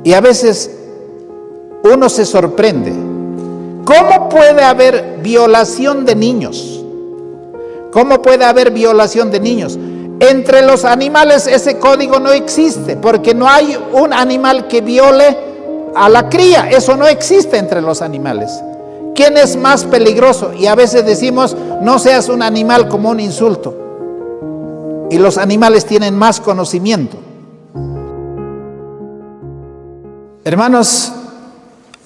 Y a veces uno se sorprende. ¿Cómo puede haber violación de niños? ¿Cómo puede haber violación de niños? Entre los animales ese código no existe, porque no hay un animal que viole a la cría. Eso no existe entre los animales. ¿Quién es más peligroso? Y a veces decimos, no seas un animal, como un insulto. Y los animales tienen más conocimiento. Hermanos,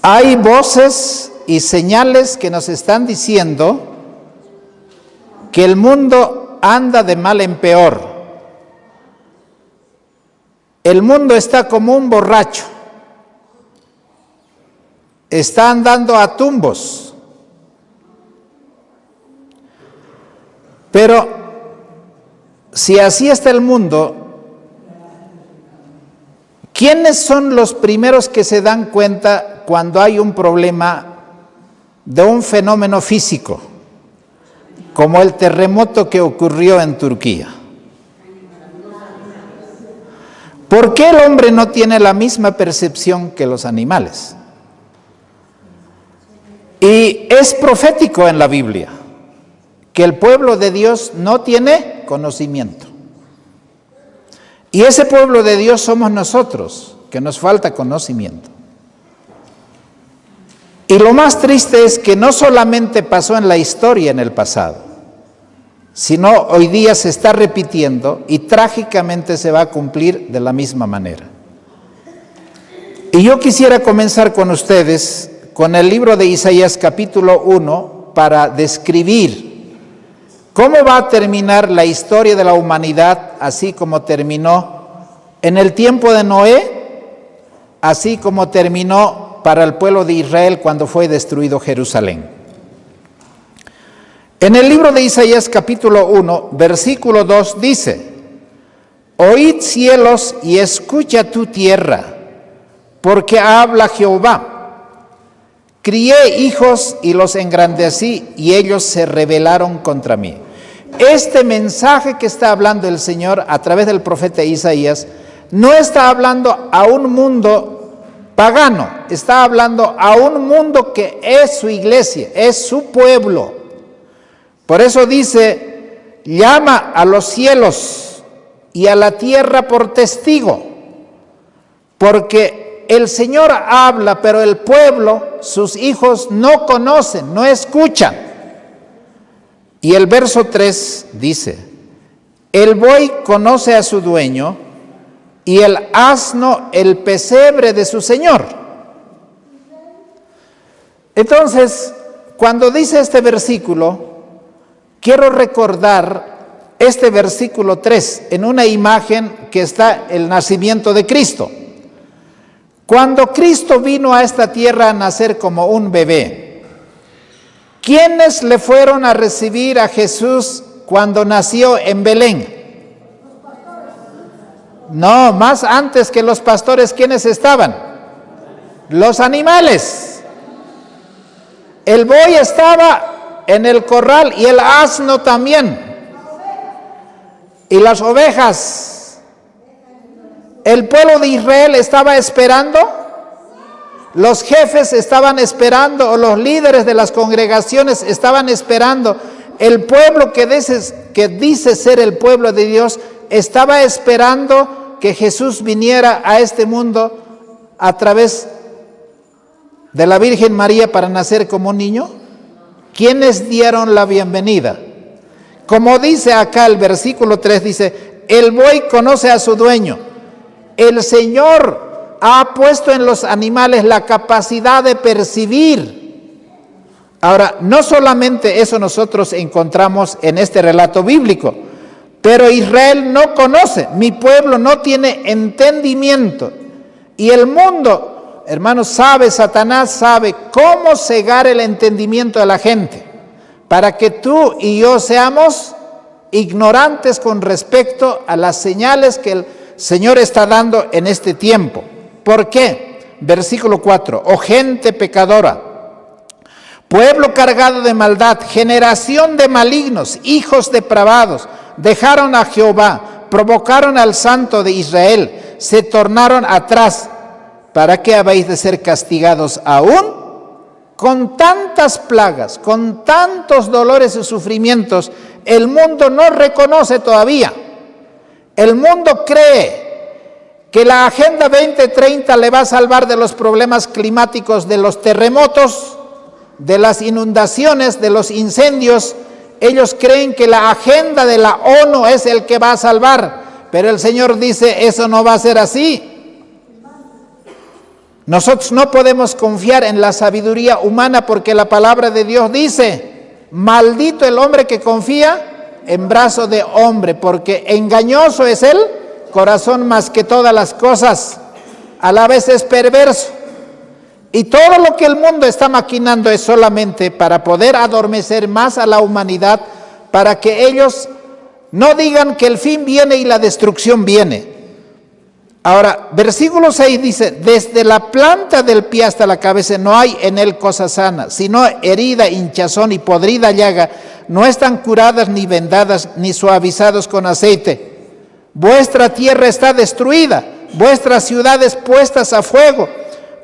hay voces y señales que nos están diciendo que el mundo anda de mal en peor. El mundo está como un borracho. Está andando a tumbos. Pero si así está el mundo, ¿quiénes son los primeros que se dan cuenta cuando hay un problema de un fenómeno físico, como el terremoto que ocurrió en Turquía? ¿Por qué el hombre no tiene la misma percepción que los animales? Y es profético en la Biblia que el pueblo de Dios no tiene conocimiento. Y ese pueblo de Dios somos nosotros, que nos falta conocimiento. Y lo más triste es que no solamente pasó en la historia en el pasado, sino hoy día se está repitiendo y trágicamente se va a cumplir de la misma manera. Y yo quisiera comenzar con ustedes con el libro de Isaías capítulo 1 para describir cómo va a terminar la historia de la humanidad, así como terminó en el tiempo de Noé, así como terminó para el pueblo de Israel cuando fue destruido Jerusalén. En el libro de Isaías capítulo 1, versículo 2 dice: Oíd cielos y escucha tu tierra, porque habla Jehová. Crié hijos y los engrandecí, y ellos se rebelaron contra mí. Este mensaje que está hablando el Señor a través del profeta Isaías no está hablando a un mundo pagano, está hablando a un mundo que es su iglesia, es su pueblo. Por eso dice: llama a los cielos y a la tierra por testigo, porque el Señor habla, pero el pueblo, sus hijos, no conocen, no escuchan. Y el verso 3 dice: el buey conoce a su dueño y el asno el pesebre de su señor. Entonces, cuando dice este versículo, quiero recordar este versículo 3 en una imagen que está el nacimiento de Cristo. Cuando Cristo vino a esta tierra a nacer como un bebé, ¿quiénes le fueron a recibir a Jesús cuando nació en Belén? No, más antes que los pastores, ¿quiénes estaban? Los animales. El buey estaba en el corral y el asno también. Y las ovejas. El pueblo de Israel estaba esperando, los jefes estaban esperando, o los líderes de las congregaciones estaban esperando. El pueblo que dice ser el pueblo de Dios estaba esperando que Jesús viniera a este mundo a través de la Virgen María para nacer como un niño. ¿Quiénes dieron la bienvenida? Como dice acá el versículo 3, dice: el buey conoce a su dueño. El Señor ha puesto en los animales la capacidad de percibir. Ahora, no solamente eso nosotros encontramos en este relato bíblico, pero Israel no conoce, mi pueblo no tiene entendimiento. Y el mundo, hermanos, Satanás sabe cómo cegar el entendimiento de la gente, para que tú y yo seamos ignorantes con respecto a las señales que el Señor está dando en este tiempo. ¿Por qué? Versículo 4: oh gente pecadora, pueblo cargado de maldad, generación de malignos, hijos depravados, dejaron a Jehová, provocaron al Santo de Israel, se tornaron atrás. ¿para qué habéis de ser castigados aún? Con tantas plagas, con tantos dolores y sufrimientos, el mundo no reconoce todavía. El mundo cree que la Agenda 2030 le va a salvar de los problemas climáticos, de los terremotos, de las inundaciones, de los incendios. Ellos creen que la agenda de la ONU es el que va a salvar, pero el Señor dice, eso no va a ser así. Nosotros no podemos confiar en la sabiduría humana porque la palabra de Dios dice, maldito el hombre que confía en brazo de hombre, porque engañoso es el corazón más que todas las cosas, a la vez es perverso. Y todo lo que el mundo está maquinando es solamente para poder adormecer más a la humanidad, para que ellos no digan que el fin viene y la destrucción viene. Ahora, versículo 6 dice, desde la planta del pie hasta la cabeza no hay en él cosa sana, sino herida, hinchazón y podrida llaga, no están curadas ni vendadas ni suavizados con aceite. Vuestra tierra está destruida, vuestras ciudades puestas a fuego,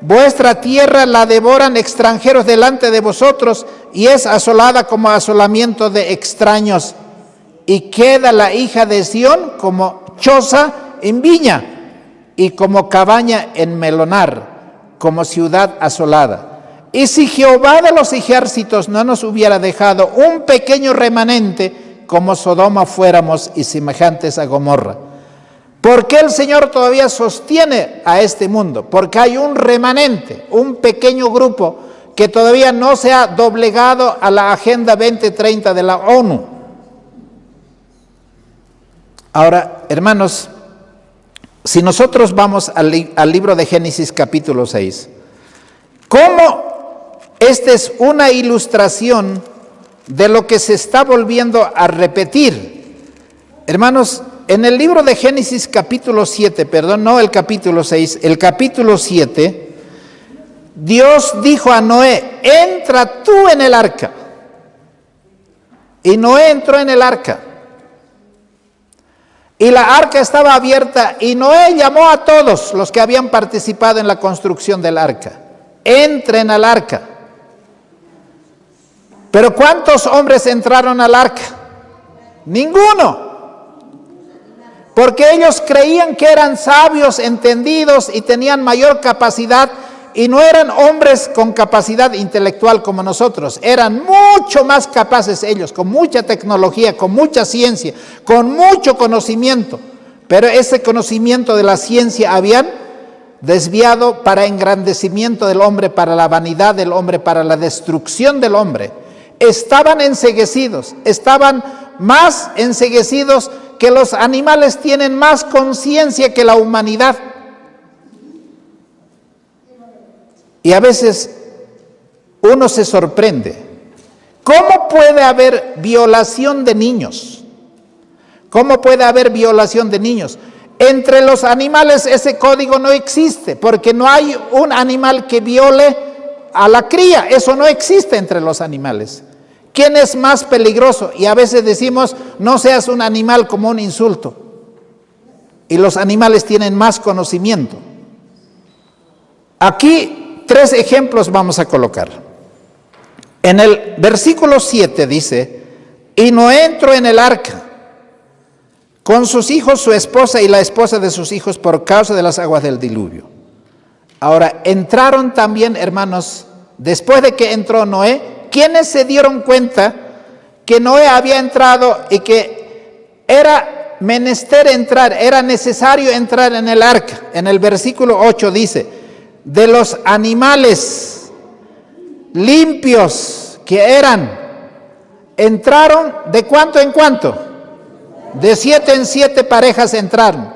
vuestra tierra la devoran extranjeros delante de vosotros y es asolada como asolamiento de extraños. Y queda la hija de Sión como choza en viña y como cabaña en melonar, como ciudad asolada. Y si Jehová de los ejércitos no nos hubiera dejado un pequeño remanente, como Sodoma fuéramos y semejantes a Gomorra. ¿Por qué el Señor todavía sostiene a este mundo? Porque hay un remanente, un pequeño grupo que todavía no se ha doblegado a la Agenda 2030 de la ONU. Ahora, hermanos, si nosotros vamos al libro de Génesis capítulo 6, ¿cómo esta es una ilustración de lo que se está volviendo a repetir? Hermanos, en el libro de Génesis capítulo 7, perdón, no el capítulo 6, el capítulo 7, Dios dijo a Noé, entra tú en el arca. Y Noé entró en el arca. Y la arca estaba abierta y Noé llamó a todos los que habían participado en la construcción del arca. Entren al arca. Pero ¿cuántos hombres entraron al arca? Ninguno. Porque ellos creían que eran sabios, entendidos y tenían mayor capacidad y no eran hombres con capacidad intelectual como nosotros. Eran mucho más capaces ellos, con mucha tecnología, con mucha ciencia, con mucho conocimiento. Pero ese conocimiento de la ciencia habían desviado para engrandecimiento del hombre, para la vanidad del hombre, para la destrucción del hombre. Estaban enceguecidos, estaban más enceguecidos que los animales, tienen más conciencia que la humanidad. Y a veces uno se sorprende. ¿Cómo puede haber violación de niños? ¿Cómo puede haber violación de niños? Entre los animales ese código no existe, porque no hay un animal que viole a la cría. Eso no existe entre los animales. ¿Quién es más peligroso? Y a veces decimos, no seas un animal, como un insulto. Y los animales tienen más conocimiento. Aquí 3 ejemplos vamos a colocar. En el versículo 7 dice, y Noé entró en el arca con sus hijos, su esposa y la esposa de sus hijos por causa de las aguas del diluvio. Ahora, entraron también, hermanos, después de que entró Noé, ¿quiénes se dieron cuenta que Noé había entrado y que era menester entrar, era necesario entrar en el arca? En el versículo 8 dice, de los animales limpios que eran, entraron de cuánto en cuánto, de 7 en 7 parejas entraron.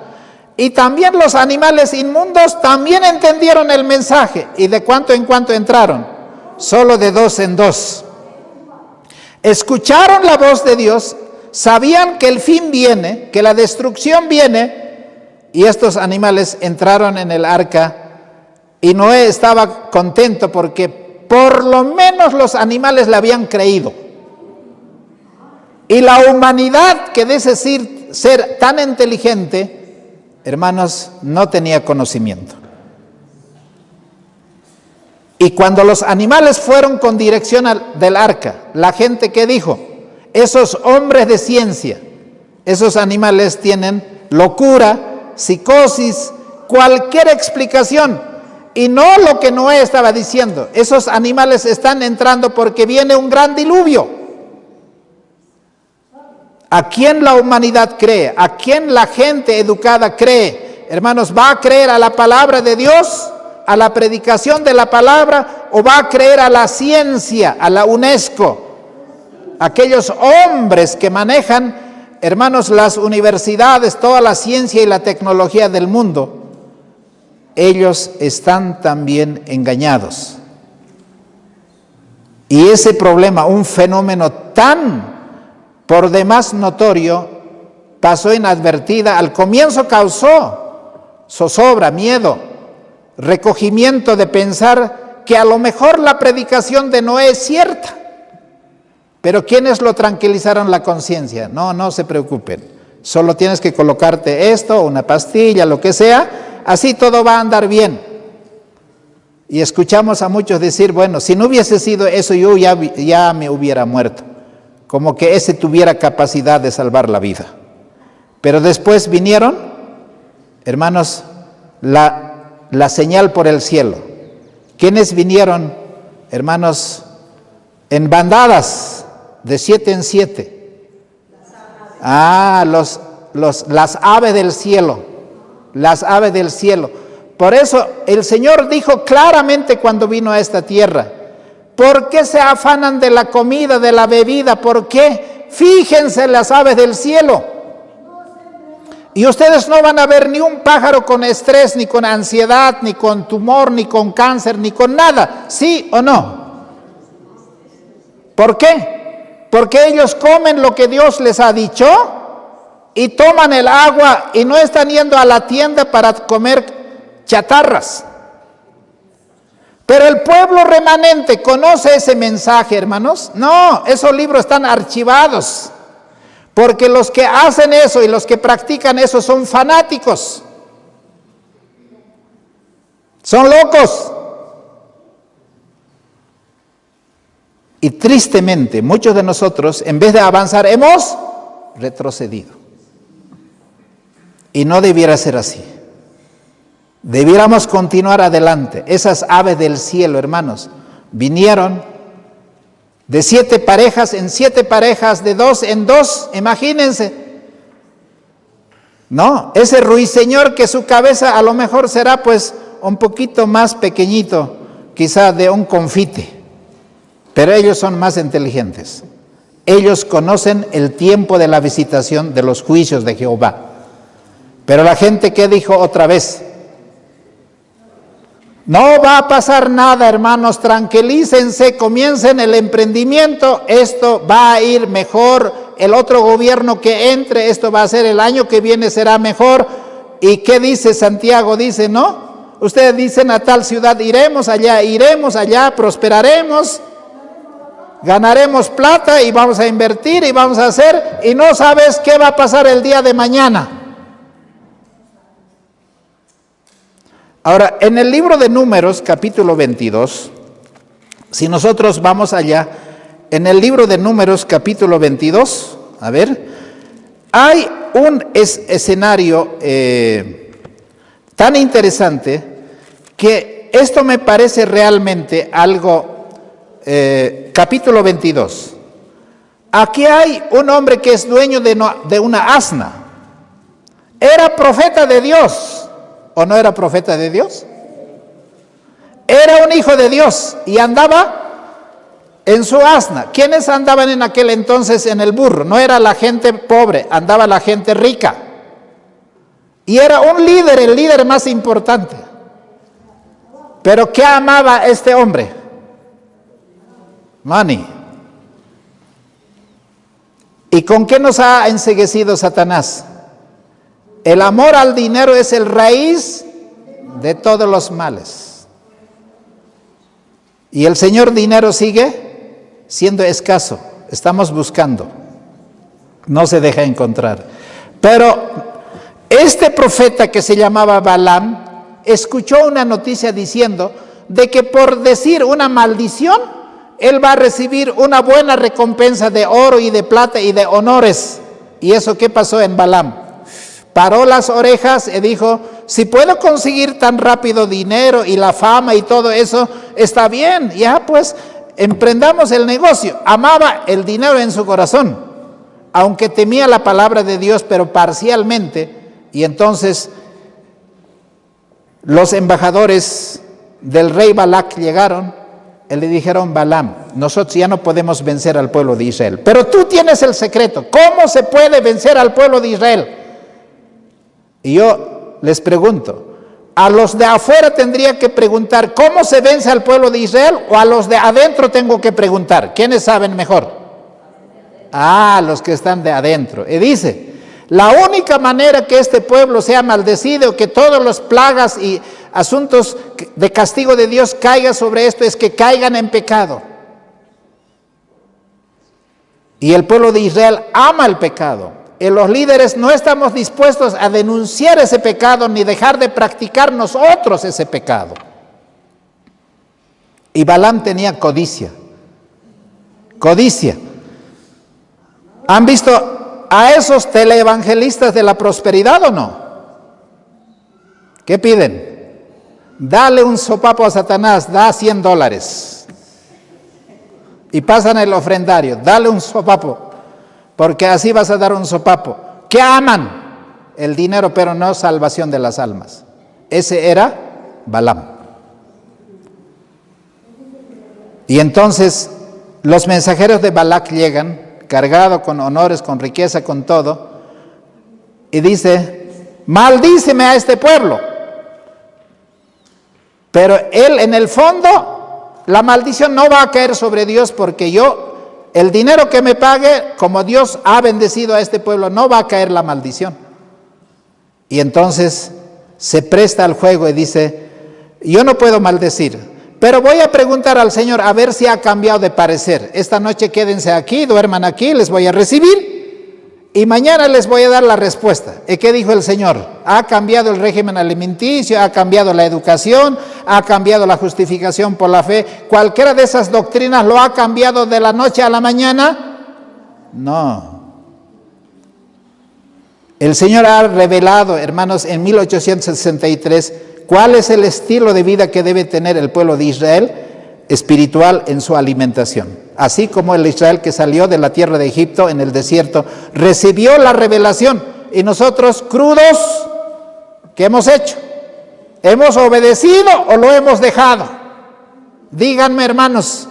Y también los animales inmundos también entendieron el mensaje. ¿Y de cuánto en cuánto entraron? Solo de 2 en 2. Escucharon la voz de Dios, sabían que el fin viene, que la destrucción viene, y estos animales entraron en el arca. Y Noé estaba contento porque por lo menos los animales le habían creído. Y la humanidad, que dice ser tan inteligente, hermanos, no tenía conocimiento. Y cuando los animales fueron con dirección del arca, la gente, ¿qué dijo? Esos hombres de ciencia, esos animales tienen locura, psicosis, cualquier explicación. Y no lo que Noé estaba diciendo. Esos animales están entrando porque viene un gran diluvio. ¿A quién la humanidad cree? ¿A quién la gente educada cree? Hermanos, ¿va a creer a la palabra de Dios, a la predicación de la palabra, o va a creer a la ciencia, a la UNESCO? Aquellos hombres que manejan, hermanos, las universidades, toda la ciencia y la tecnología del mundo, ellos están también engañados. Y ese problema, un fenómeno tan por demás notorio, pasó inadvertida. Al comienzo causó zozobra, miedo, recogimiento de pensar que a lo mejor la predicación de Noé es cierta. Pero ¿quiénes lo tranquilizaron la conciencia? No se preocupen, solo tienes que colocarte esto, una pastilla, lo que sea, así todo va a andar bien. Y escuchamos a muchos decir, bueno, si no hubiese sido eso, yo ya me hubiera muerto. Como que ese tuviera capacidad de salvar la vida. Pero después vinieron, hermanos, la señal por el cielo. ¿Quiénes vinieron, hermanos, en bandadas de 7 en 7? Las aves del cielo. Las aves del cielo. Por eso el Señor dijo claramente cuando vino a esta tierra: ¿por qué se afanan de la comida, de la bebida? ¿Por qué? Fíjense las aves del cielo. Y ustedes no van a ver ni un pájaro con estrés, ni con ansiedad, ni con tumor, ni con cáncer, ni con nada. ¿Sí o no? ¿Por qué? Porque ellos comen lo que Dios les ha dicho y toman el agua y no están yendo a la tienda para comer chatarras. Pero el pueblo remanente conoce ese mensaje, hermanos. No, esos libros están archivados, porque los que hacen eso y los que practican eso son fanáticos, son locos. Y tristemente, muchos de nosotros, en vez de avanzar, hemos retrocedido. Y no debiera ser así. Debiéramos continuar adelante. Esas aves del cielo, hermanos, vinieron de 7 parejas en 7 parejas, de 2 en 2, imagínense. No, ese ruiseñor que su cabeza a lo mejor será pues un poquito más pequeñito, quizá de un confite, pero ellos son más inteligentes. Ellos conocen el tiempo de la visitación de los juicios de Jehová. Pero la gente, ¿qué dijo otra vez? No va a pasar nada, hermanos, tranquilícense, comiencen el emprendimiento, esto va a ir mejor, el otro gobierno que entre, esto va a ser el año que viene, será mejor. ¿Y qué dice Santiago? Dice, no, ustedes dicen a tal ciudad iremos allá, prosperaremos, ganaremos plata y vamos a invertir y vamos a hacer, y no sabes qué va a pasar el día de mañana. Ahora, en el libro de Números, capítulo 22, si nosotros vamos allá, en el libro de Números, capítulo 22, a ver, hay un escenario tan interesante que esto me parece realmente algo, capítulo 22. Aquí hay un hombre que es dueño de una asna. Era profeta de Dios. ¿O no era profeta de Dios? Era un hijo de Dios y andaba en su asna. ¿Quiénes andaban en aquel entonces en el burro? No era la gente pobre, andaba la gente rica. Y era un líder, el líder más importante. Pero ¿qué amaba este hombre? Money. ¿Y con qué nos ha enceguecido Satanás? El amor al dinero es el raíz de todos los males. Y el Señor dinero sigue siendo escaso. Estamos buscando. No se deja encontrar. Pero este profeta que se llamaba Balaam escuchó una noticia diciendo: de que por decir una maldición, él va a recibir una buena recompensa de oro y de plata y de honores. ¿Y eso qué pasó en Balaam? Paró las orejas y dijo, si puedo conseguir tan rápido dinero y la fama y todo eso, está bien, ya pues emprendamos el negocio. Amaba el dinero en su corazón, aunque temía la palabra de Dios, pero parcialmente. Y entonces los embajadores del rey Balac llegaron y le dijeron, Balaam, nosotros ya no podemos vencer al pueblo de Israel, pero tú tienes el secreto. ¿Cómo se puede vencer al pueblo de Israel? Y yo les pregunto, ¿a los de afuera tendría que preguntar cómo se vence al pueblo de Israel o a los de adentro tengo que preguntar? ¿Quiénes saben mejor? Los que están de adentro. Y dice, la única manera que este pueblo sea maldecido, que todas las plagas y asuntos de castigo de Dios caigan sobre esto, es que caigan en pecado. Y el pueblo de Israel ama el pecado. Y los líderes no estamos dispuestos a denunciar ese pecado ni dejar de practicar nosotros ese pecado. Y Balaam tenía codicia. Codicia. ¿Han visto a esos teleevangelistas de la prosperidad o no? ¿Qué piden? Dale un sopapo a Satanás, da $100. Y pasan el ofrendario, dale un sopapo, porque así vas a dar un sopapo. ¿Qué aman? El dinero, pero no salvación de las almas. Ese era Balaam. Y entonces los mensajeros de Balac llegan, cargados con honores, con riqueza, con todo, y dice, maldíceme a este pueblo. Pero él, en el fondo, la maldición no va a caer sobre Dios, porque el dinero que me pague, como Dios ha bendecido a este pueblo, no va a caer la maldición. Y entonces se presta al juego y dice, yo no puedo maldecir, pero voy a preguntar al Señor a ver si ha cambiado de parecer. Esta noche quédense aquí, duerman aquí, les voy a recibir y mañana les voy a dar la respuesta. ¿Y qué dijo el Señor? Ha cambiado el régimen alimenticio, ha cambiado la educación, ha cambiado la justificación por la fe. ¿Cualquiera de esas doctrinas lo ha cambiado de la noche a la mañana? No. El Señor ha revelado, hermanos, en 1863, cuál es el estilo de vida que debe tener el pueblo de Israel espiritual en su alimentación. Así como el Israel que salió de la tierra de Egipto en el desierto recibió la revelación, y nosotros crudos, ¿qué hemos hecho? ¿Hemos obedecido o lo hemos dejado? Díganme, hermanos.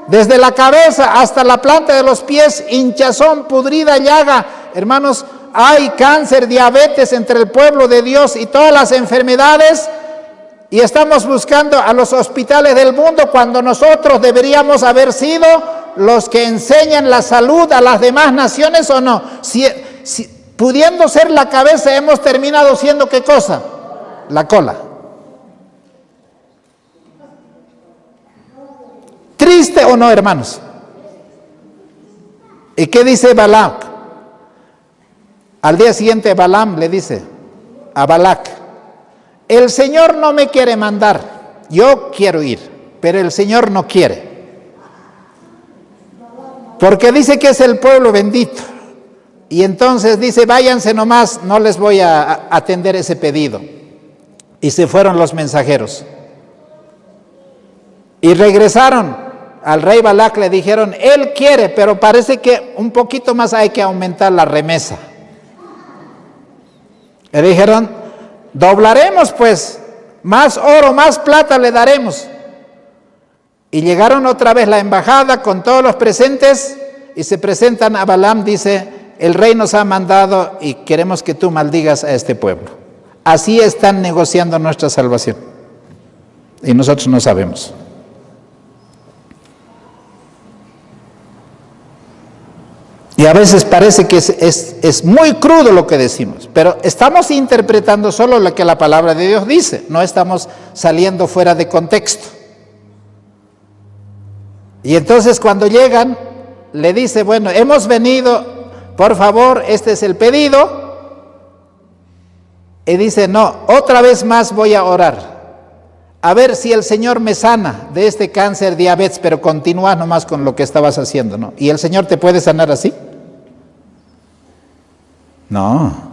Desde la cabeza hasta la planta de los pies, hinchazón, pudrida, llaga. Hermanos, hay cáncer, diabetes entre el pueblo de Dios y todas las enfermedades, y estamos buscando a los hospitales del mundo cuando nosotros deberíamos haber sido los que enseñan la salud a las demás naciones, ¿o no? Si pudiendo ser la cabeza, hemos terminado siendo ¿qué cosa? La cola. ¿Triste o no, hermanos? ¿Y qué dice Balaam? Al día siguiente Balaam le dice a Balac, el Señor no me quiere mandar, yo quiero ir, pero el Señor no quiere. Porque dice que es el pueblo bendito. Y entonces dice, váyanse nomás, no les voy a atender ese pedido. Y se fueron los mensajeros. Y regresaron al rey Balac, le dijeron, él quiere, pero parece que un poquito más hay que aumentar la remesa. Le dijeron, doblaremos pues, más oro, más plata le daremos. Y llegaron otra vez la embajada con todos los presentes y se presentan a Balaam, dice, el rey nos ha mandado y queremos que tú maldigas a este pueblo. Así están negociando nuestra salvación. Y nosotros no sabemos. Y a veces parece que es muy crudo lo que decimos, pero estamos interpretando solo lo que la palabra de Dios dice, no estamos saliendo fuera de contexto. Y entonces cuando llegan, le dice, bueno, hemos venido, por favor, este es el pedido. Y dice, no, otra vez más voy a orar. a ver si el Señor me sana de este cáncer, diabetes, pero continúa nomás con lo que estabas haciendo, ¿no? ¿Y el Señor te puede sanar así? No.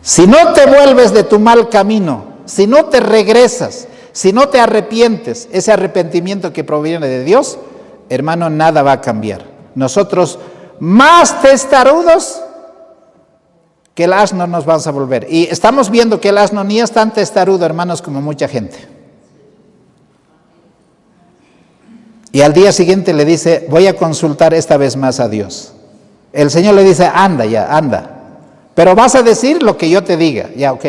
Si no te vuelves de tu mal camino, si no te regresas, si no te arrepientes, ese arrepentimiento que proviene de Dios, hermano, nada va a cambiar. Nosotros más testarudos que el asno nos vamos a volver. Y estamos viendo que el asno ni es tan testarudo, hermanos, como mucha gente. Y al día siguiente le dice, voy a consultar esta vez más a Dios. El Señor le dice, anda ya, anda. Pero vas a decir lo que yo te diga. Ya, ok.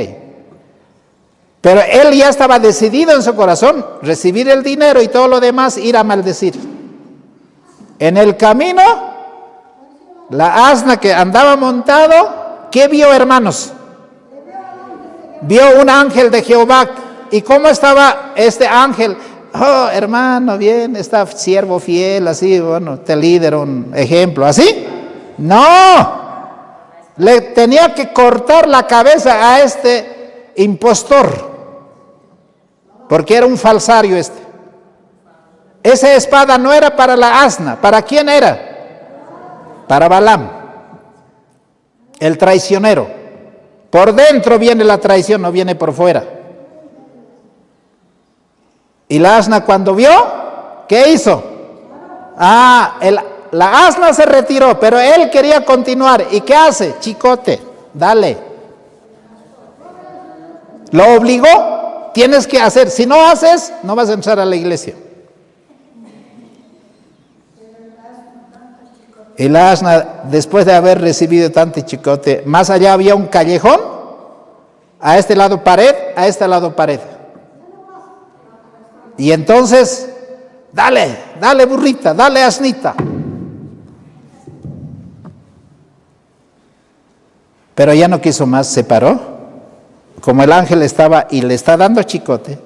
Pero él ya estaba decidido en su corazón, recibir el dinero y todo lo demás, ir a maldecir. En el camino, la asna que andaba montado, ¿qué vio, hermanos? Vio un ángel de Jehová. ¿Y cómo estaba este ángel? Oh, hermano, bien, está siervo fiel, así, bueno, te líder, un ejemplo, ¿así? No, le tenía que cortar la cabeza a este impostor, porque era un falsario este. Esa espada no era para la asna, ¿para quién era? Para Balaam, el traicionero. Por dentro viene la traición, no viene por fuera. Y la asna cuando vio, ¿qué hizo? La asna se retiró, pero él quería continuar. ¿Y qué hace? Chicote, dale. Lo obligó, tienes que hacer. Si no haces, no vas a entrar a la iglesia. Y la asna, después de haber recibido tanto chicote, más allá había un callejón, a este lado pared, a este lado pared. Y entonces, dale, dale burrita, dale asnita. Pero ya no quiso más, se paró. Como el ángel estaba y le está dando chicote,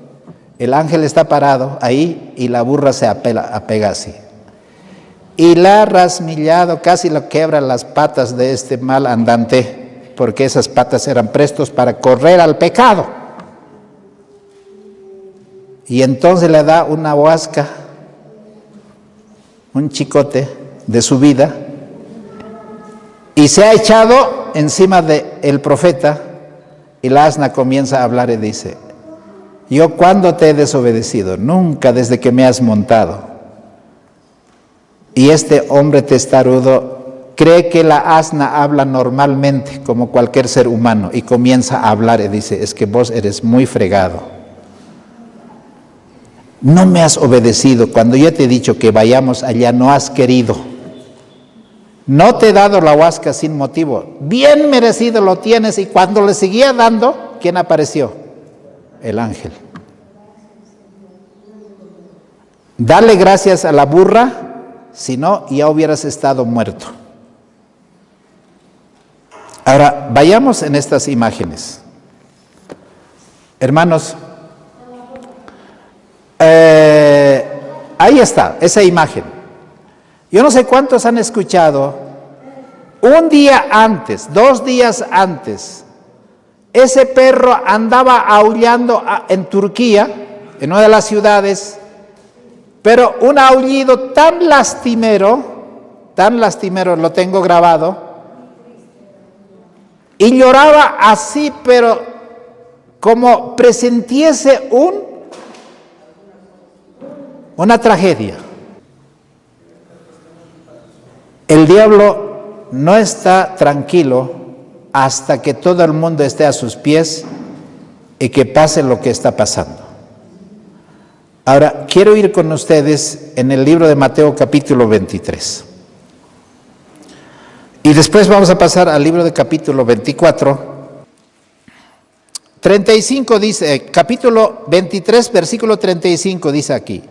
el ángel está parado ahí y la burra se apega así. Y la ha rasmillado, casi lo quebra las patas de este mal andante, porque esas patas eran prestos para correr al pecado. Y entonces le da una huasca, un chicote de su vida, y se ha echado encima del profeta, y la asna comienza a hablar y dice, yo ¿cuándo te he desobedecido? Nunca, desde que me has montado. Y este hombre testarudo cree que la asna habla normalmente como cualquier ser humano y comienza a hablar y dice, es que vos eres muy fregado. No me has obedecido. Cuando yo te he dicho que vayamos allá, no has querido. No te he dado la huasca sin motivo. Bien merecido lo tienes. Y cuando le seguía dando, ¿quién apareció? El ángel. Dale gracias a la burra, si no, ya hubieras estado muerto. Ahora, vayamos en estas imágenes. Hermanos, ahí está, esa imagen. Yo no sé cuántos han escuchado, un día antes, 2 días antes, ese perro andaba aullando en Turquía, en una de las ciudades, pero un aullido tan lastimero, lo tengo grabado, y lloraba así, pero como presintiese una tragedia. El diablo no está tranquilo hasta que todo el mundo esté a sus pies y que pase lo que está pasando. Ahora, quiero ir con ustedes en el libro de Mateo capítulo 23. Y después vamos a pasar al libro de capítulo 24. 35 dice, capítulo 23, versículo 35 dice aquí.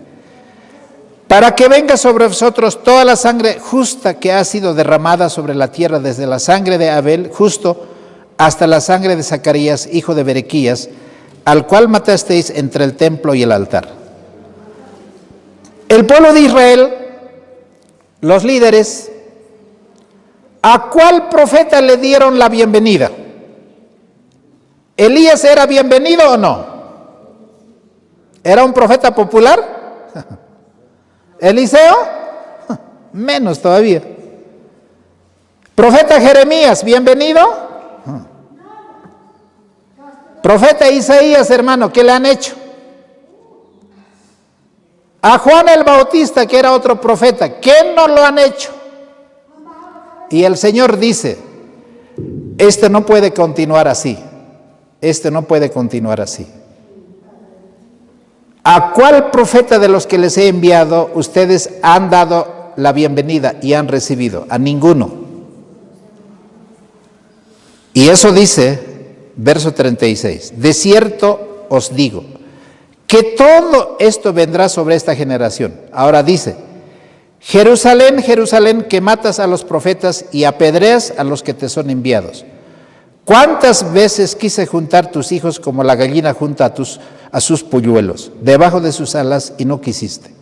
Para que venga sobre vosotros toda la sangre justa que ha sido derramada sobre la tierra, desde la sangre de Abel, justo, hasta la sangre de Zacarías, hijo de Berequías, al cual matasteis entre el templo y el altar. El pueblo de Israel, los líderes, ¿a cuál profeta le dieron la bienvenida? ¿Elías era bienvenido o no? ¿Era un profeta popular? ¿Eliseo? Menos todavía. ¿Profeta Jeremías, bienvenido? Profeta Isaías, hermano, ¿qué le han hecho? A Juan el Bautista, que era otro profeta, ¿qué no lo han hecho? Y el Señor dice, esto no puede continuar así. Esto no puede continuar así. ¿A cuál profeta de los que les he enviado ustedes han dado la bienvenida y han recibido? A ninguno. Y eso dice, verso 36, de cierto os digo, que todo esto vendrá sobre esta generación. Ahora dice, Jerusalén, Jerusalén, que matas a los profetas y apedreas a los que te son enviados. ¿Cuántas veces quise juntar tus hijos como la gallina junta a sus polluelos, debajo de sus alas, y no quisiste?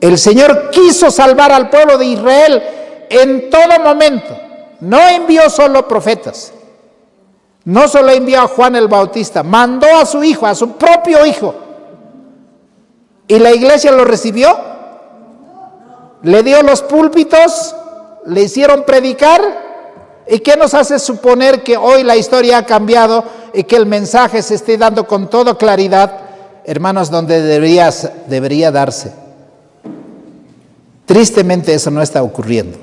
El Señor quiso salvar al pueblo de Israel en todo momento. No envió solo profetas. No solo envió a Juan el Bautista, mandó a su hijo, a su propio hijo. ¿Y la iglesia lo recibió? ¿Le dio los púlpitos? ¿Le hicieron predicar? ¿Y qué nos hace suponer que hoy la historia ha cambiado y que el mensaje se esté dando con toda claridad, hermanos, donde debería darse? Tristemente eso no está ocurriendo.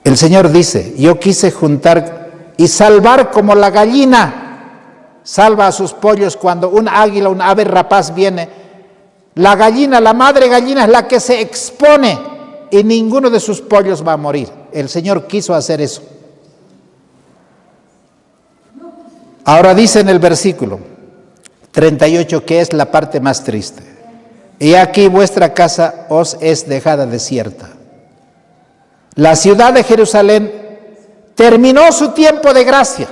El Señor dice, yo quise juntar y salvar como la gallina salva a sus pollos cuando un águila, un ave rapaz viene. La gallina, la madre gallina es la que se expone y ninguno de sus pollos va a morir. El Señor quiso hacer eso. Ahora dice en el versículo 38, que es la parte más triste. Y aquí vuestra casa os es dejada desierta. La ciudad de Jerusalén terminó su tiempo de gracia.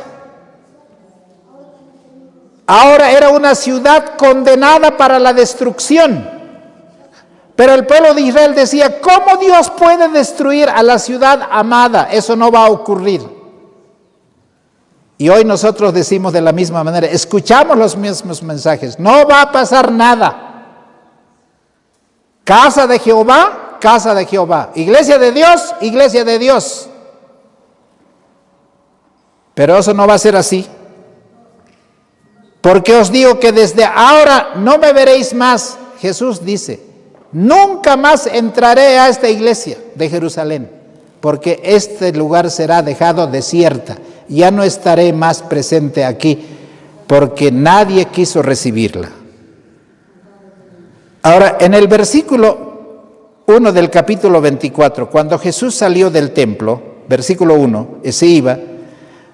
Ahora era una ciudad condenada para la destrucción. Pero el pueblo de Israel decía, ¿cómo Dios puede destruir a la ciudad amada? Eso no va a ocurrir. Y hoy nosotros decimos de la misma manera, escuchamos los mismos mensajes, no va a pasar nada. Casa de Jehová, casa de Jehová. Iglesia de Dios, iglesia de Dios. Pero eso no va a ser así. Porque os digo que desde ahora no me veréis más. Jesús dice, nunca más entraré a esta iglesia de Jerusalén, porque este lugar será dejado desierta. Ya no estaré más presente aquí, porque nadie quiso recibirla. Ahora, en el versículo 1 del capítulo 24, cuando Jesús salió del templo, versículo 1, se iba,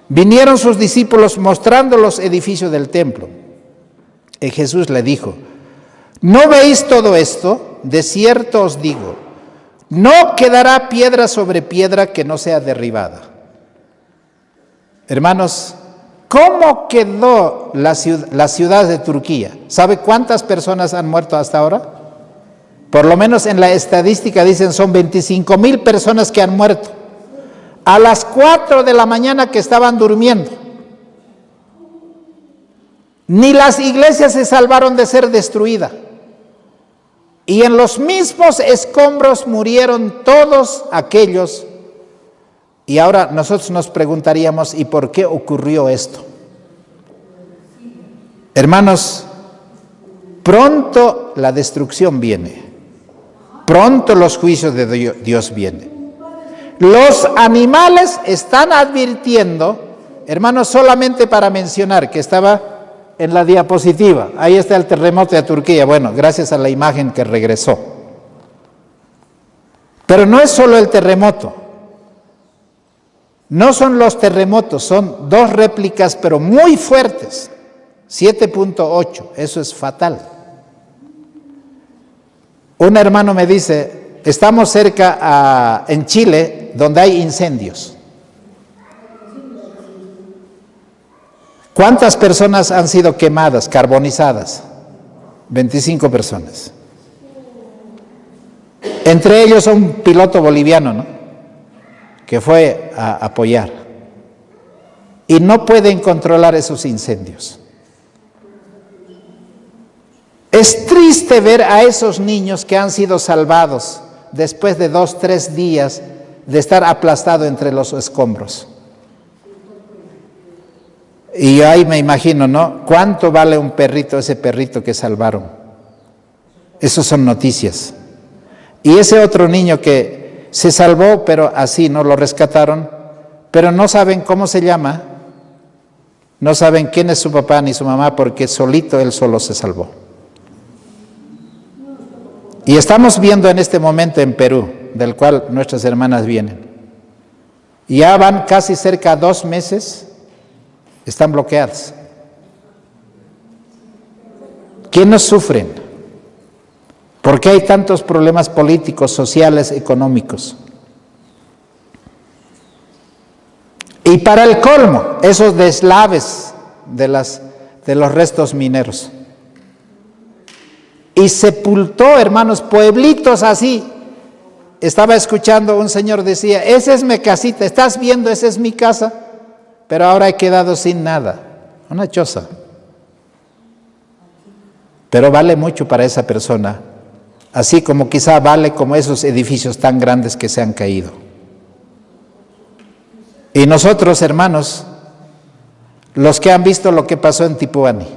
vinieron sus discípulos mostrando los edificios del templo. Y Jesús le dijo, ¿no veis todo esto? De cierto os digo, no quedará piedra sobre piedra que no sea derribada. Hermanos, ¿cómo quedó la ciudad de Turquía? ¿Sabe cuántas personas han muerto hasta ahora? Por lo menos en la estadística dicen son 25,000 personas que han muerto. A las 4 de la mañana que estaban durmiendo. Ni las iglesias se salvaron de ser destruidas. Y en los mismos escombros murieron todos aquellos. Y ahora nosotros nos preguntaríamos, ¿y por qué ocurrió esto? Hermanos, pronto la destrucción viene. Pronto los juicios de Dios vienen. Los animales están advirtiendo, hermanos, solamente para mencionar que estaba en la diapositiva. Ahí está el terremoto de Turquía. Bueno, gracias a la imagen que regresó. Pero no es solo el terremoto. No son los terremotos, son dos réplicas, pero muy fuertes. 7.8, eso es fatal. Un hermano me dice, estamos cerca en Chile, donde hay incendios. ¿Cuántas personas han sido quemadas, carbonizadas? 25 personas. Entre ellos un piloto boliviano, ¿no?, que fue a apoyar. Y no pueden controlar esos incendios. Es triste ver a esos niños que han sido salvados después de 2, 3 días de estar aplastado entre los escombros. Y ahí me imagino, ¿no? ¿Cuánto vale un perrito, ese perrito que salvaron? Esas son noticias. Y ese otro niño que se salvó, pero así, ¿no? Lo rescataron, pero no saben cómo se llama, no saben quién es su papá ni su mamá, porque solito él solo se salvó. Y estamos viendo en este momento en Perú, del cual nuestras hermanas vienen. Ya van casi cerca de 2 meses, están bloqueadas. ¿Quiénes sufren? ¿Por qué hay tantos problemas políticos, sociales, económicos? Y para el colmo, esos deslaves de los restos mineros. Y sepultó, hermanos, pueblitos así. Estaba escuchando, un señor decía, esa es mi casita, ¿estás viendo? Esa es mi casa, pero ahora he quedado sin nada. Una choza. Pero vale mucho para esa persona, así como quizá vale como esos edificios tan grandes que se han caído. Y nosotros, hermanos, los que han visto lo que pasó en Tipuani,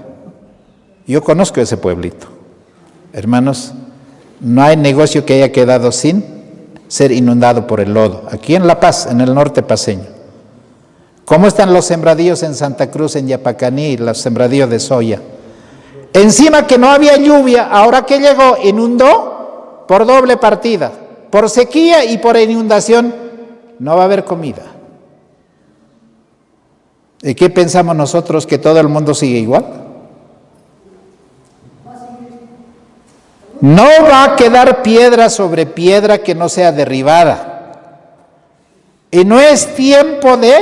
yo conozco ese pueblito. Hermanos, no hay negocio que haya quedado sin ser inundado por el lodo. Aquí en La Paz, en el norte paceño. ¿Cómo están los sembradíos en Santa Cruz, en Yapacaní, los sembradíos de soya? Encima que no había lluvia, ahora que llegó, inundó por doble partida. Por sequía y por inundación, no va a haber comida. ¿Y qué pensamos nosotros? ¿Que todo el mundo sigue igual? No va a quedar piedra sobre piedra que no sea derribada. Y no es tiempo de,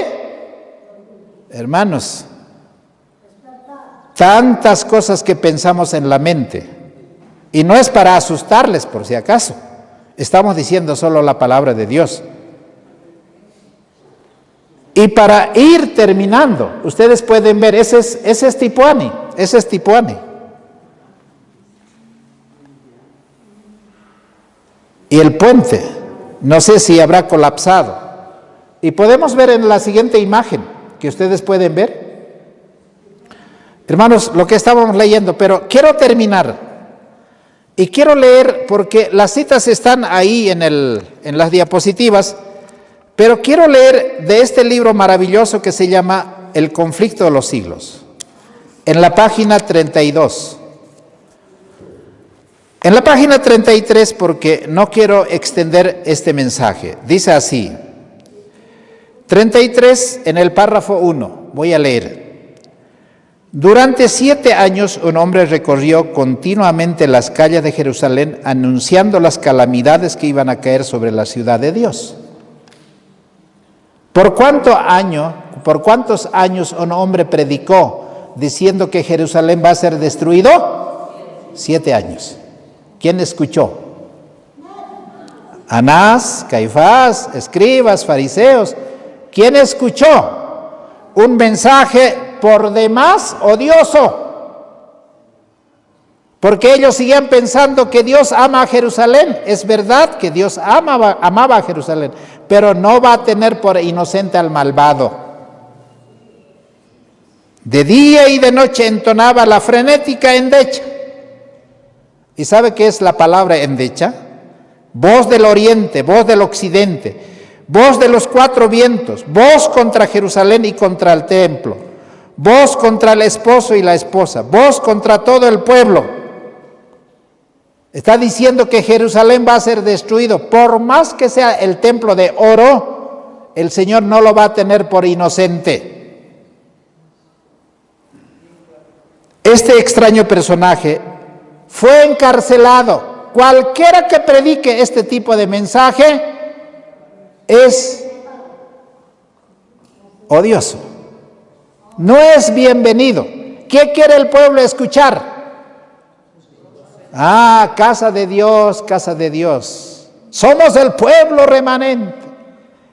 hermanos, tantas cosas que pensamos en la mente. Y no es para asustarles, por si acaso. Estamos diciendo solo la palabra de Dios. Y para ir terminando, ustedes pueden ver, ese es Tipuani, ese es Tipuani. Y el puente, no sé si habrá colapsado. Y podemos ver en la siguiente imagen, que ustedes pueden ver. Hermanos, lo que estábamos leyendo, pero quiero terminar. Y quiero leer, porque las citas están ahí en las diapositivas, pero quiero leer de este libro maravilloso que se llama El conflicto de los siglos, en la página 32. En la página 33, porque no quiero extender este mensaje, dice así, 33 en el párrafo 1, voy a leer. Durante 7 años un hombre recorrió continuamente las calles de Jerusalén anunciando las calamidades que iban a caer sobre la ciudad de Dios. ¿Por cuántos años un hombre predicó diciendo que Jerusalén va a ser destruido? 7 años. ¿Quién escuchó? Anás, Caifás, escribas, fariseos. ¿Quién escuchó? Un mensaje por demás odioso. Porque ellos siguen pensando que Dios ama a Jerusalén. Es verdad que Dios amaba a Jerusalén, pero no va a tener por inocente al malvado. De día y de noche entonaba la frenética endecha. ¿Y sabe qué es la palabra endecha? Voz del oriente, voz del occidente, voz de los 4 vientos, voz contra Jerusalén y contra el templo, voz contra el esposo y la esposa, voz contra todo el pueblo. Está diciendo que Jerusalén va a ser destruido. Por más que sea el templo de oro, el Señor no lo va a tener por inocente. Este extraño personaje fue encarcelado. Cualquiera que predique este tipo de mensaje es odioso. No es bienvenido. ¿Qué quiere el pueblo escuchar? Casa de Dios, casa de Dios. Somos el pueblo remanente.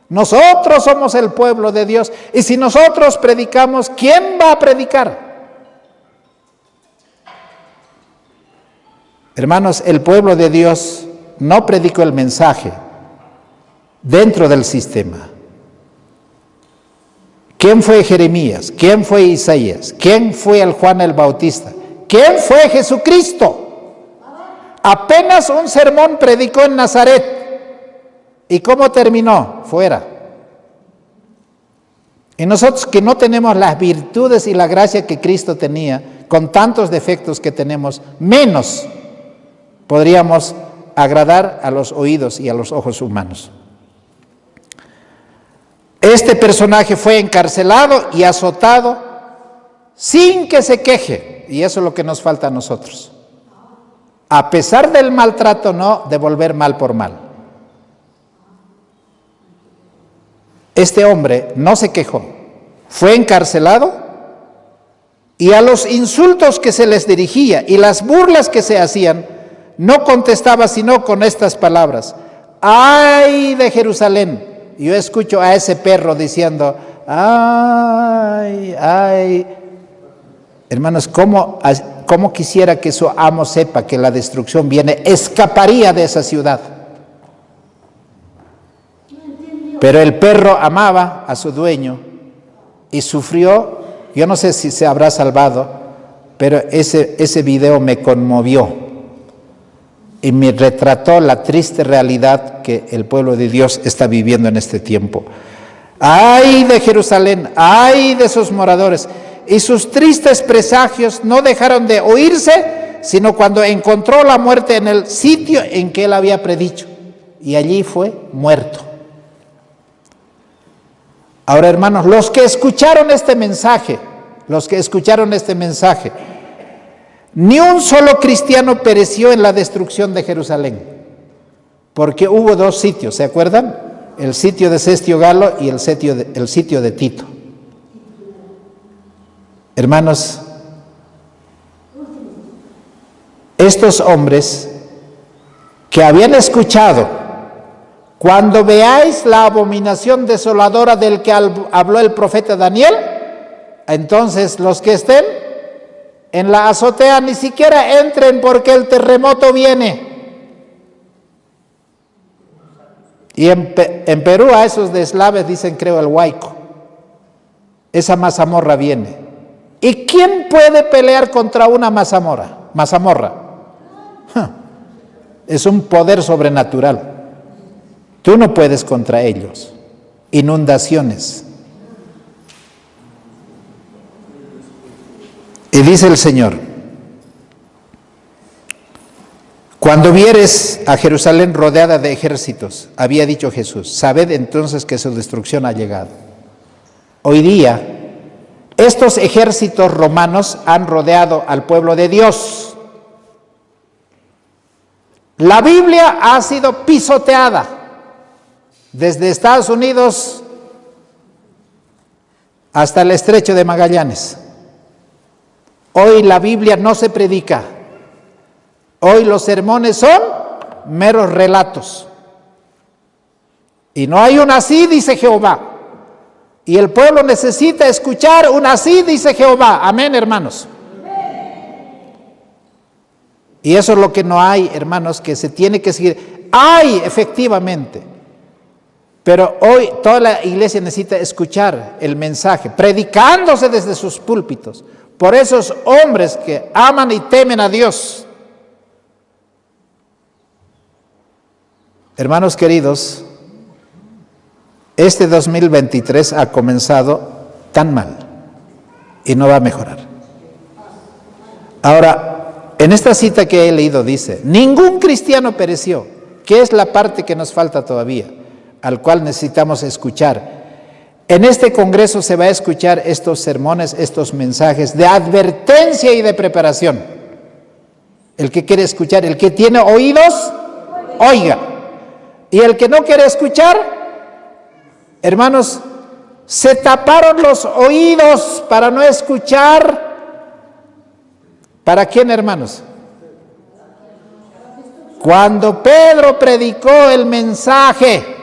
Nosotros somos el pueblo de Dios. Y si nosotros predicamos, ¿quién va a predicar? Hermanos, el pueblo de Dios no predicó el mensaje dentro del sistema. ¿Quién fue Jeremías? ¿Quién fue Isaías? ¿Quién fue el Juan el Bautista? ¿Quién fue Jesucristo? Apenas un sermón predicó en Nazaret. ¿Y cómo terminó? Fuera. Y nosotros que no tenemos las virtudes y la gracia que Cristo tenía, con tantos defectos que tenemos, menos podríamos agradar a los oídos y a los ojos humanos. Este personaje fue encarcelado y azotado sin que se queje, y eso es lo que nos falta a nosotros. A pesar del maltrato, no devolver mal por mal. Este hombre no se quejó, fue encarcelado y a los insultos que se les dirigía y las burlas que se hacían, no contestaba sino con estas palabras: ¡ay de Jerusalén! Yo escucho a ese perro diciendo: ¡ay, ay! Hermanos, ¿cómo quisiera que su amo sepa que la destrucción viene? Escaparía de esa ciudad. Pero el perro amaba a su dueño y sufrió. Yo no sé si se habrá salvado, pero ese video me conmovió y me retrató la triste realidad que el pueblo de Dios está viviendo en este tiempo. ¡Ay de Jerusalén! ¡Ay de sus moradores! Y sus tristes presagios no dejaron de oírse, sino cuando encontró la muerte en el sitio en que él había predicho, y allí fue muerto. Ahora, hermanos, los que escucharon este mensaje, ni un solo cristiano pereció en la destrucción de Jerusalén, porque hubo dos sitios, ¿se acuerdan? El sitio de Cestio Galo y el sitio de Tito. Hermanos, estos hombres que habían escuchado: cuando veáis la abominación desoladora del que habló el profeta Daniel, entonces los que estén en la azotea ni siquiera entren, porque el terremoto viene. Y en Perú a esos de eslaves dicen, creo, el huaico. Esa mazamorra viene. ¿Y quién puede pelear contra una mazamorra? Es un poder sobrenatural. Tú no puedes contra ellos. Inundaciones. Y dice el Señor: cuando vieres a Jerusalén rodeada de ejércitos, había dicho Jesús, sabed entonces que su destrucción ha llegado. Hoy día, estos ejércitos romanos han rodeado al pueblo de Dios. La Biblia ha sido pisoteada desde Estados Unidos hasta el Estrecho de Magallanes. Hoy la Biblia no se predica. Hoy los sermones son meros relatos. Y no hay un así, dice Jehová. Y el pueblo necesita escuchar un así, dice Jehová. Amén, hermanos. Y eso es lo que no hay, hermanos, que se tiene que seguir. Hay, efectivamente. Pero hoy toda la iglesia necesita escuchar el mensaje, predicándose desde sus púlpitos, por esos hombres que aman y temen a Dios. Hermanos queridos, este 2023 ha comenzado tan mal y no va a mejorar. Ahora, en esta cita que he leído dice, ningún cristiano pereció, que es la parte que nos falta todavía, al cual necesitamos escuchar. En este congreso se va a escuchar estos sermones, estos mensajes de advertencia y de preparación. El que quiere escuchar, el que tiene oídos, oiga. Y el que no quiere escuchar, hermanos, se taparon los oídos para no escuchar. ¿Para quién, hermanos? Cuando Pedro predicó el mensaje.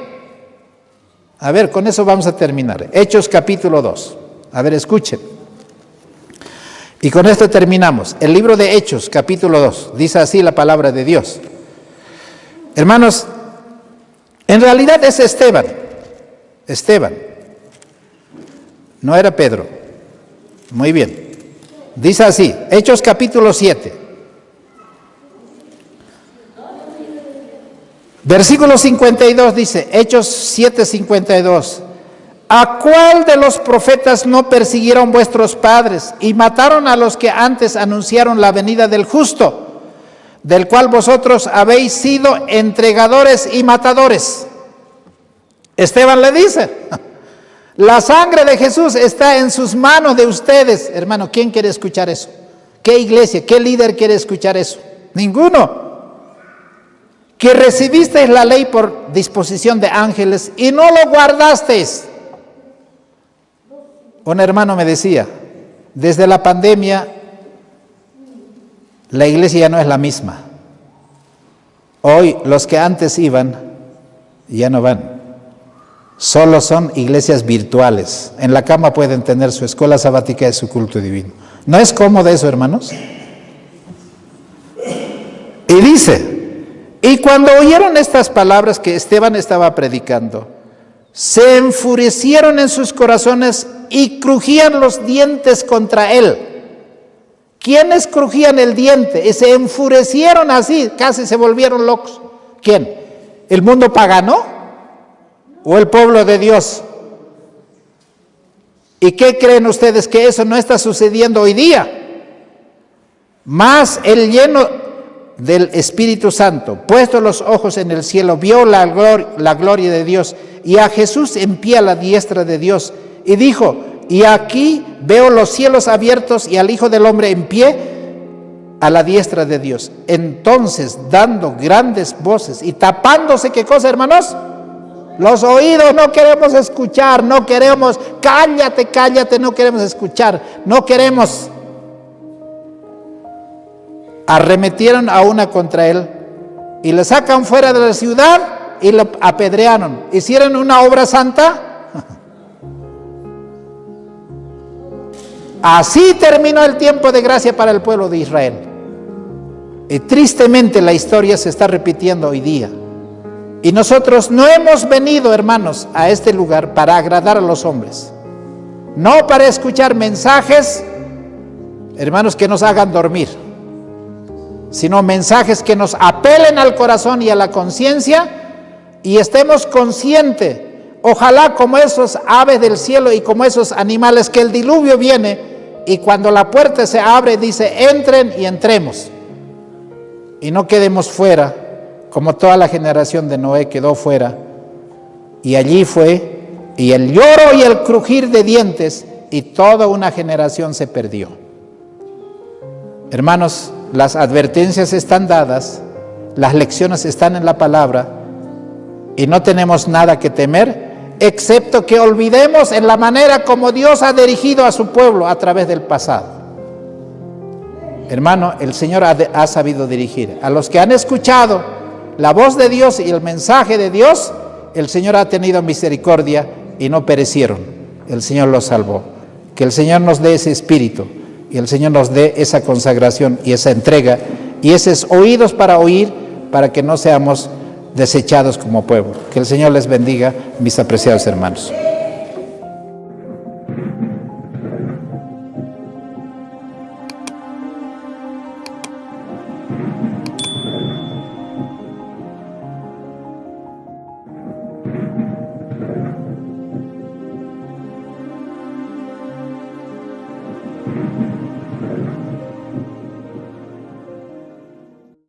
A ver, con eso vamos a terminar. Hechos capítulo 2. A ver, escuchen. Y con esto terminamos. El libro de Hechos, capítulo 2, dice así la palabra de Dios. Hermanos, en realidad es Esteban. Esteban. No era Pedro. Muy bien. Dice así, Hechos capítulo 7. Versículo 52 dice, Hechos 7:52. ¿A cuál de los profetas no persiguieron vuestros padres y mataron a los que antes anunciaron la venida del justo, del cual vosotros habéis sido entregadores y matadores? Esteban le dice, la sangre de Jesús está en sus manos de ustedes. Hermano, ¿quién quiere escuchar eso? ¿Qué iglesia, qué líder quiere escuchar eso? Ninguno. Que recibisteis la ley por disposición de ángeles y no lo guardasteis. Un hermano me decía, desde la pandemia, la iglesia ya no es la misma. Hoy los que antes iban, ya no van. Solo son iglesias virtuales. En la cama pueden tener su escuela sabática y su culto divino. ¿No es cómodo eso, hermanos? Y dice, y cuando oyeron estas palabras que Esteban estaba predicando, se enfurecieron en sus corazones y crujían los dientes contra él. ¿Quiénes crujían el diente? Y se enfurecieron así, casi se volvieron locos. ¿Quién? ¿El mundo pagano? ¿O el pueblo de Dios? ¿Y qué creen ustedes? Que eso no está sucediendo hoy día. Mas el lleno del Espíritu Santo, puesto los ojos en el cielo, vio la gloria de Dios y a Jesús en pie a la diestra de Dios, y dijo, y aquí veo los cielos abiertos y al Hijo del Hombre en pie a la diestra de Dios. Entonces, dando grandes voces y tapándose, ¿qué cosa, hermanos? Los oídos. No queremos escuchar, no queremos, cállate, cállate, no queremos escuchar, no queremos. Arremetieron a una contra él y le sacan fuera de la ciudad y lo apedrearon. ¿Hicieron una obra santa? Así terminó el tiempo de gracia para el pueblo de Israel. Y tristemente la historia se está repitiendo hoy día. Y nosotros no hemos venido, hermanos, a este lugar para agradar a los hombres. No para escuchar mensajes, hermanos, que nos hagan dormir, sino mensajes que nos apelen al corazón y a la conciencia y estemos conscientes, ojalá como esos aves del cielo y como esos animales, que el diluvio viene y cuando la puerta se abre dice entren y entremos y no quedemos fuera como toda la generación de Noé quedó fuera, y allí fue y el lloro y el crujir de dientes y toda una generación se perdió. Hermanos, las advertencias están dadas, las lecciones están en la palabra y no tenemos nada que temer, excepto que olvidemos en la manera como Dios ha dirigido a su pueblo a través del pasado. Hermano, el Señor ha sabido dirigir. A los que han escuchado la voz de Dios y el mensaje de Dios, el Señor ha tenido misericordia y no perecieron. El Señor los salvó. Que el Señor nos dé ese espíritu y el Señor nos dé esa consagración y esa entrega y esos oídos para oír, para que no seamos desechados como pueblo. Que el Señor les bendiga, mis apreciados hermanos.